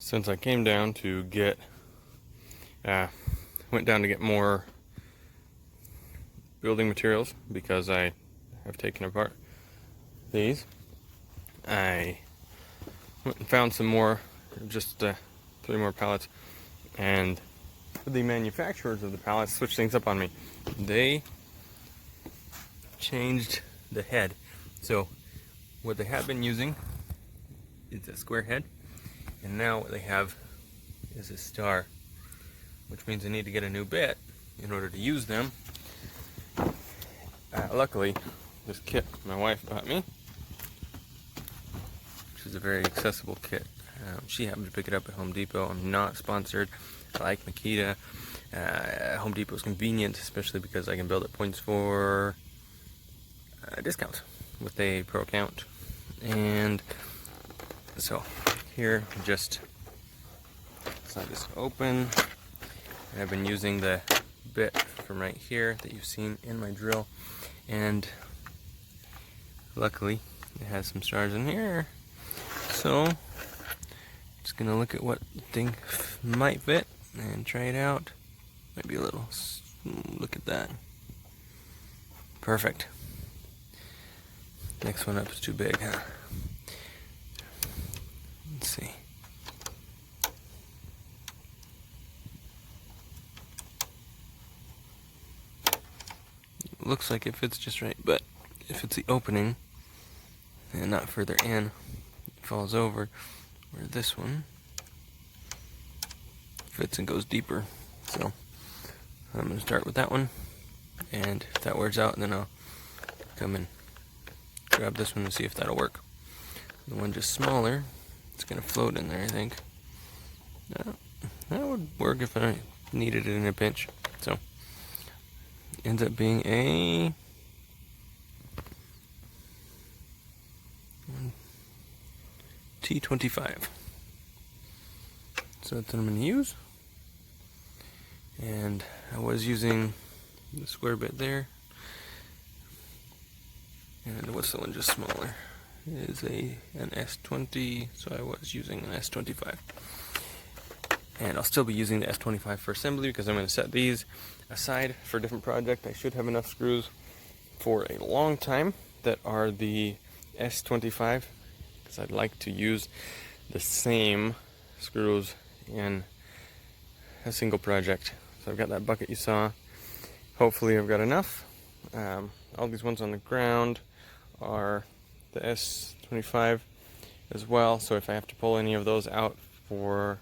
Since I came down to went down to get more building materials because I have taken apart these, I went and found some more, just 3 more pallets, and the manufacturers of the pallets switched things up on me. They changed the head. So what they have been using is a square head, and now what they have is a star, which means I need to get a new bit in order to use them. Luckily, this kit my wife bought me, which is a very accessible kit. She happened to pick it up at Home Depot. I'm not sponsored. I like Makita. Home Depot is convenient, especially because I can build at points for discounts with a pro account. And so here, just slide this open. And I've been using the bit from right here that you've seen in my drill, and luckily it has some stars in here. So just gonna look at what the thing might fit and try it out. Might be a little, look at that. Perfect. Next one up is too big, huh? Let's see. Looks like it fits just right, but if it's the opening and not further in, it falls over, where this one fits and goes deeper. So I'm going to start with that one, and if that wears out, then I'll come and grab this one and see if that'll work. The one just smaller, it's going to float in there, I think. That would work if I needed it in a pinch. So ends up being a T25. So that's what I'm going to use. And I was using the square bit there. And what's the one just smaller? It is an S20, so I was using an S25. And I'll still be using the S25 for assembly because I'm going to set these aside for a different project. I should have enough screws for a long time that are the S25, because I'd like to use the same screws in a single project. So I've got that bucket you saw. Hopefully I've got enough. All these ones on the ground are the S25 as well, so if I have to pull any of those out for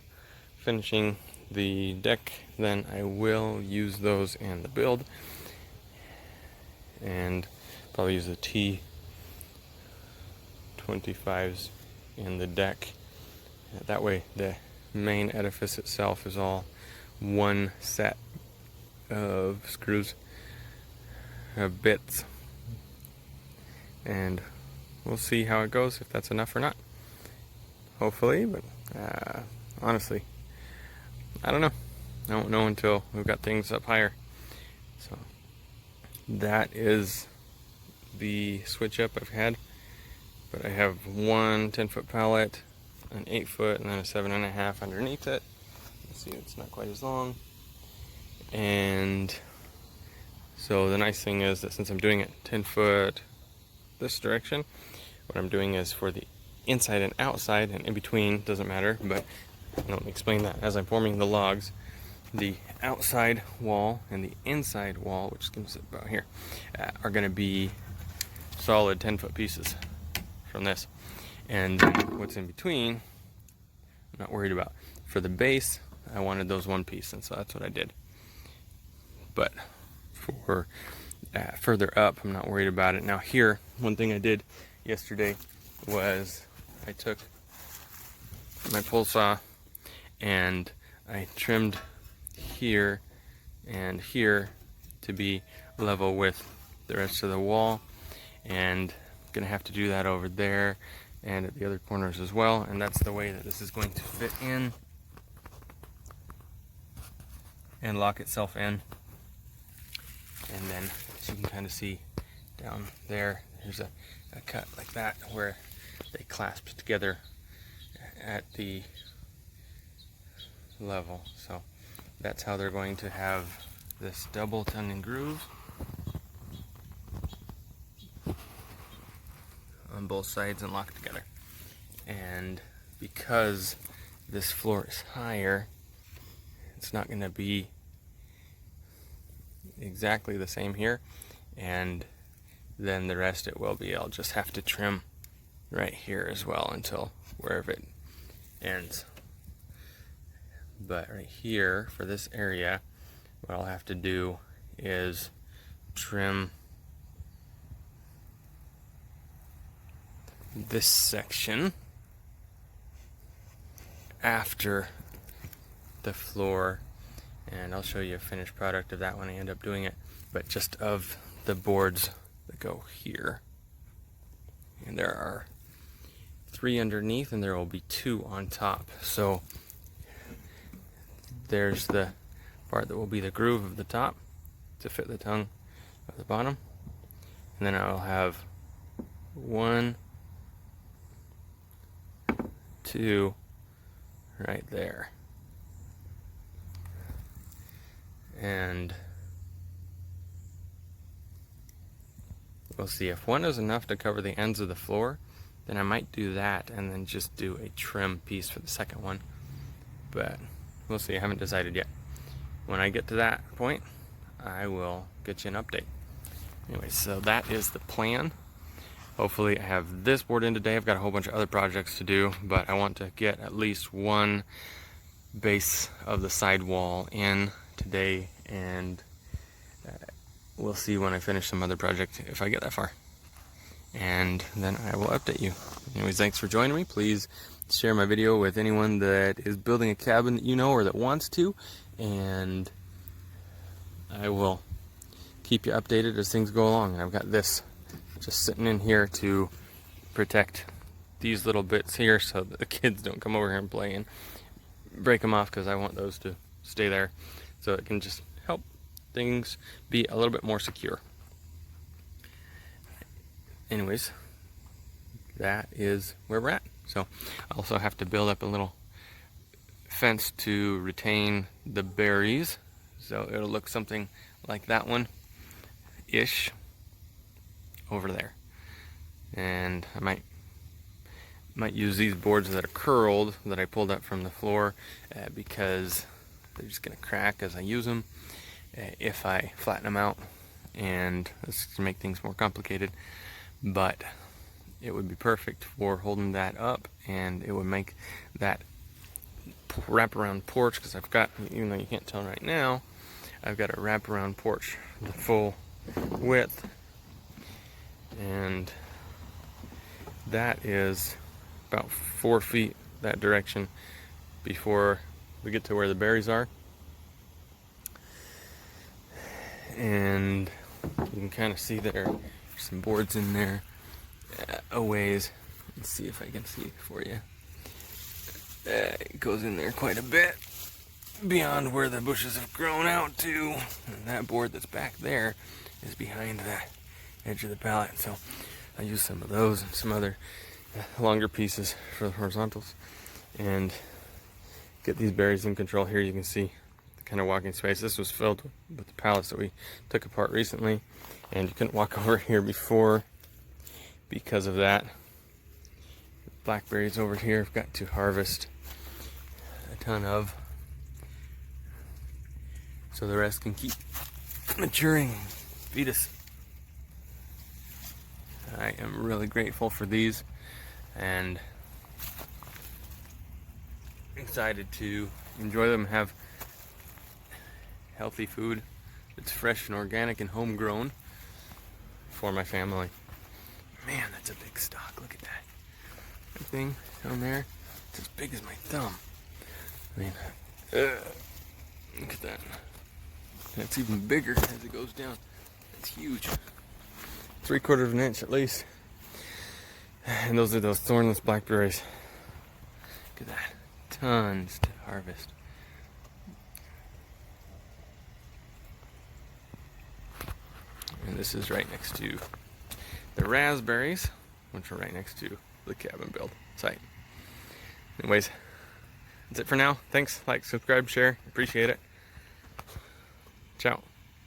finishing the deck, then I will use those in the build, and probably use the T25s in the deck. That way the main edifice itself is all one set of screws, bits, and we'll see how it goes, if that's enough or not. Hopefully, but honestly, I don't know. I won't know until we've got things up higher. So that is the switch up I've had. But I have one 10-foot pallet, an 8-foot, and then a 7.5 underneath it. Let's see, it's not quite as long. And so the nice thing is that since I'm doing it 10-foot this direction, what I'm doing is for the inside and outside, and in between doesn't matter, but I'll explain that as I'm forming the logs. The outside wall and the inside wall, which comes about here, are going to be solid 10-foot pieces from this. And what's in between, I'm not worried about. For the base, I wanted those one piece, and so that's what I did. But for further up, I'm not worried about it. Now here, one thing I did yesterday was I took my pole saw and I trimmed here and here to be level with the rest of the wall, and I'm gonna have to do that over there and at the other corners as well, and that's the way that this is going to fit in and lock itself in. And then, as you can kind of see down there, there's a cut like that where they clasp together at the level. So that's how they're going to have this double tongue and groove on both sides and locked together. And because this floor is higher, it's not going to be exactly the same here, and then the rest it will be. I'll just have to trim right here as well until wherever it ends. But right here for this area, what I'll have to do is trim this section after the floor, and I'll show you a finished product of that when I end up doing it, but just of the boards that go here. And there are 3 underneath and there will be 2 on top. So there's the part that will be the groove of the top to fit the tongue of the bottom, and then I'll have 1, 2 right there. And we'll see if 1 is enough to cover the ends of the floor, then I might do that and then just do a trim piece for the second one. But we'll see, I haven't decided yet. When I get to that point, I will get you an update. Anyway, so that is the plan. Hopefully I have this board in today. I've got a whole bunch of other projects to do, but I want to get at least one base of the side wall in today, and we'll see when I finish some other project if I get that far. And then I will update you. Anyways, thanks for joining me. Please share my video with anyone that is building a cabin that you know or that wants to, and I will keep you updated as things go along. And I've got this just sitting in here to protect these little bits here so that the kids don't come over here and play and break them off, because I want those to stay there so it can just help things be a little bit more secure. Anyways, that is where we're at. So I also have to build up a little fence to retain the berries, so it'll look something like that one ish over there. And I might use these boards that are curled that I pulled up from the floor because they're just gonna crack as I use them if I flatten them out, and it's to make things more complicated. But it would be perfect for holding that up, and it would make that wraparound porch, because I've got, even though you can't tell right now, I've got a wraparound porch the full width, and that is about 4 feet that direction before we get to where the berries are. And you can kind of see there are some boards in there a ways. Let's see if I can see for you. It goes in there quite a bit beyond where the bushes have grown out to, and that board that's back there is behind the edge of the pallet. So I use some of those and some other longer pieces for the horizontals, and get these berries in control. Here you can see the kind of walking space. This was filled with the pallets that we took apart recently, and you couldn't walk over here before because of that. Blackberries over here I've got to harvest a ton of, so the rest can keep maturing and feed us. I am really grateful for these and excited to enjoy them and have healthy food that's fresh and organic and homegrown for my family. Man, that's a big stalk. Look at that. That thing down there, it's as big as my thumb. I mean, look at that. That's even bigger as it goes down. It's huge. 3/4 of an inch at least. And those are those thornless blackberries. Look at that. Tons to harvest. And this is right next to the raspberries, which are right next to the cabin build site. Anyways, that's it for now. Thanks, like, subscribe, share, appreciate it. Ciao.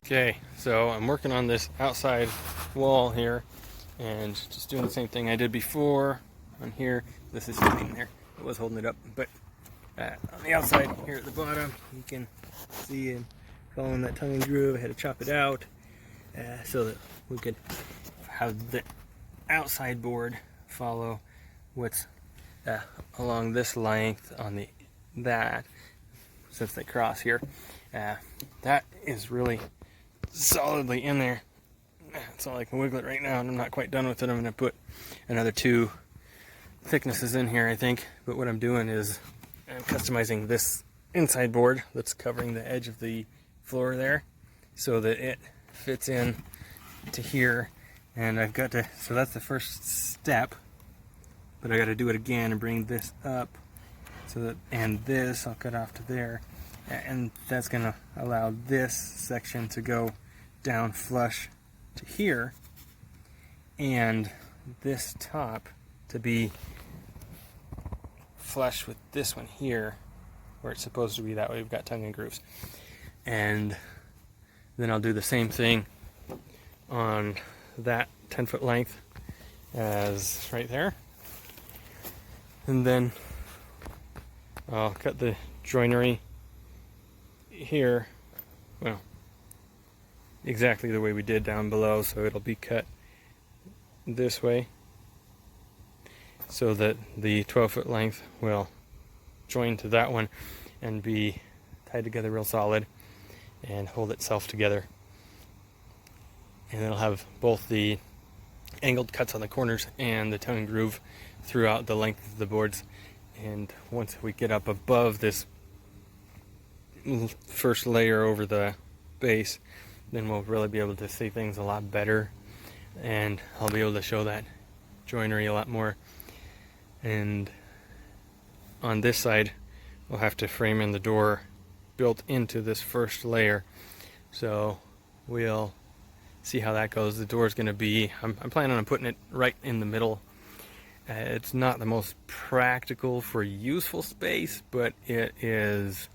Okay, so I'm working on this outside wall here and just doing the same thing I did before on here. This is sitting there. It was holding it up, but on the outside here at the bottom, you can see I'm following that tongue and groove. I had to chop it out so that we could have the outside board follow what's along this length on that, since they cross here. That is really solidly in there, so I can wiggle it right now, and I'm not quite done with it. I'm going to put another 2 thicknesses in here, I think. But what I'm doing is I'm customizing this inside board that's covering the edge of the floor there so that it fits in to here. And I've got to, so that's the first step, but I got to do it again and bring this up so that, and this I'll cut off to there, and that's going to allow this section to go down flush to here, and this top to be flush with this one here where it's supposed to be. That way we've got tongue and grooves. And then I'll do the same thing on that 10-foot length as right there, and then I'll cut the joinery here, well, exactly the way we did down below, so it'll be cut this way so that the 12-foot length will join to that one and be tied together real solid and hold itself together. And it'll have both the angled cuts on the corners and the tongue and groove throughout the length of the boards. And once we get up above this first layer over the base, then we'll really be able to see things a lot better, and I'll be able to show that joinery a lot more. And on this side, we'll have to frame in the door built into this first layer, so we'll see how that goes. The door is going to be, I'm planning on putting it right in the middle. It's not the most practical for useful space, but it is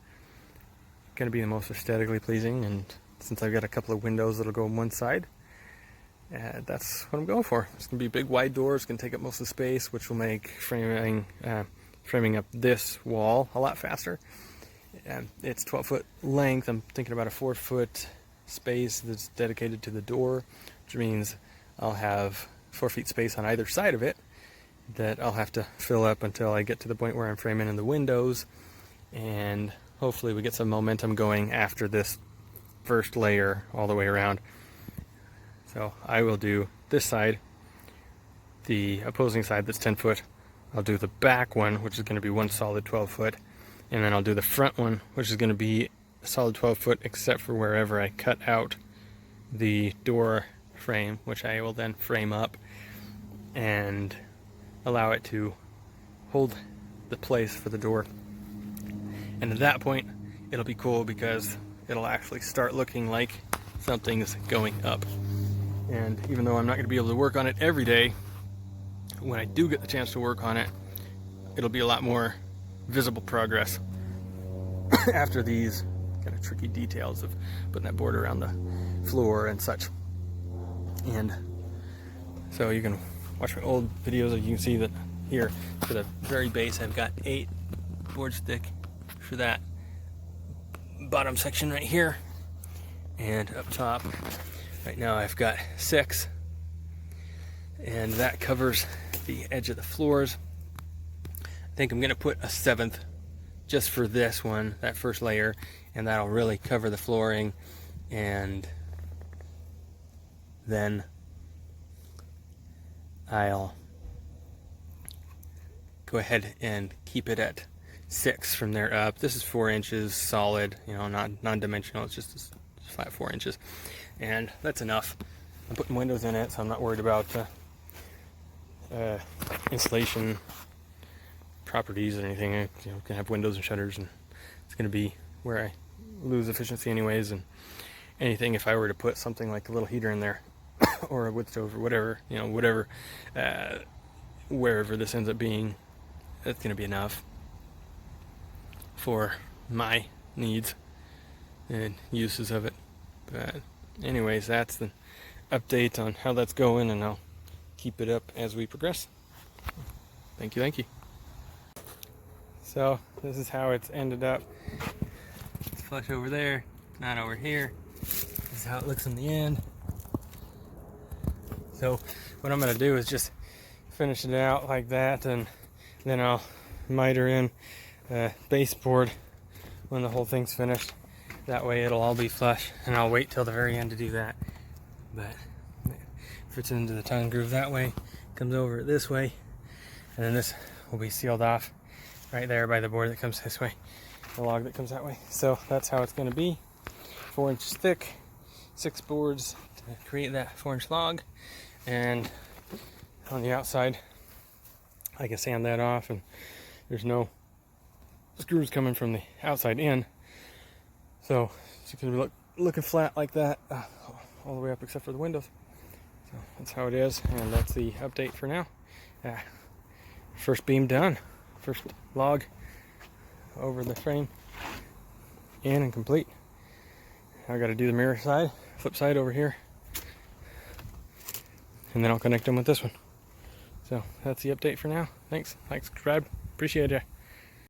going to be the most aesthetically pleasing, and since I've got a couple of windows that'll go on one side, that's what I'm going for. It's going to be a big wide door. It's going to take up most of the space, which will make framing up this wall a lot faster. It's 12-foot length. I'm thinking about a 4-foot space that's dedicated to the door, which means I'll have 4 feet space on either side of it that I'll have to fill up until I get to the point where I'm framing in the windows, and hopefully we get some momentum going after this first layer all the way around. So I will do this side, the opposing side that's 10 foot. I'll do the back one, which is going to be one solid 12 foot, and then I'll do the front one, which is going to be a solid 12 foot except for wherever I cut out the door frame, which I will then frame up and allow it to hold the place for the door. And at that point, it'll be cool because it'll actually start looking like something's going up. And even though I'm not going to be able to work on it every day, when I do get the chance to work on it, it'll be a lot more visible progress after these kind of tricky details of putting that board around the floor and such. And so you can watch my old videos and you can see that here for the very base I've got 8 boards thick for that bottom section right here, and up top right now I've got 6, and that covers the edge of the floors. I think I'm gonna put a 7th just for this one, that first layer, and that'll really cover the flooring. And then I'll go ahead and keep it at 6 from there up. This is 4 inches solid, you know, not non-dimensional. It's just a flat 4 inches, and that's enough. I'm putting windows in it, so I'm not worried about insulation properties or anything. I can have windows and shutters, and it's going to be where I lose efficiency anyways. And anything, if I were to put something like a little heater in there or a wood stove or whatever, wherever this ends up being, that's going to be enough. for my needs and uses of it. But anyways, that's the update on how that's going, and I'll keep it up as we progress. Thank you. So this is how it's ended up. It's flush over there, not over here. This is how it looks in the end. So what I'm gonna do is just finish it out like that, and then I'll miter in a baseboard when the whole thing's finished. That way it'll all be flush, and I'll wait till the very end to do that. But if it's into the tongue groove that way, comes over this way, and then this will be sealed off right there by the board that comes this way, the log that comes that way. So that's how it's going to be. 4 inches thick, 6 boards to create that 4-inch log, and on the outside I can sand that off, and there's no screws coming from the outside in, so it's going to be looking flat like that all the way up except for the windows. So that's how it is, and that's the update for now. First beam done, first log over the frame in and complete. I got to do the mirror side, flip side over here, and then I'll connect them with this one. So that's the update for now. Thanks, like, subscribe, appreciate it.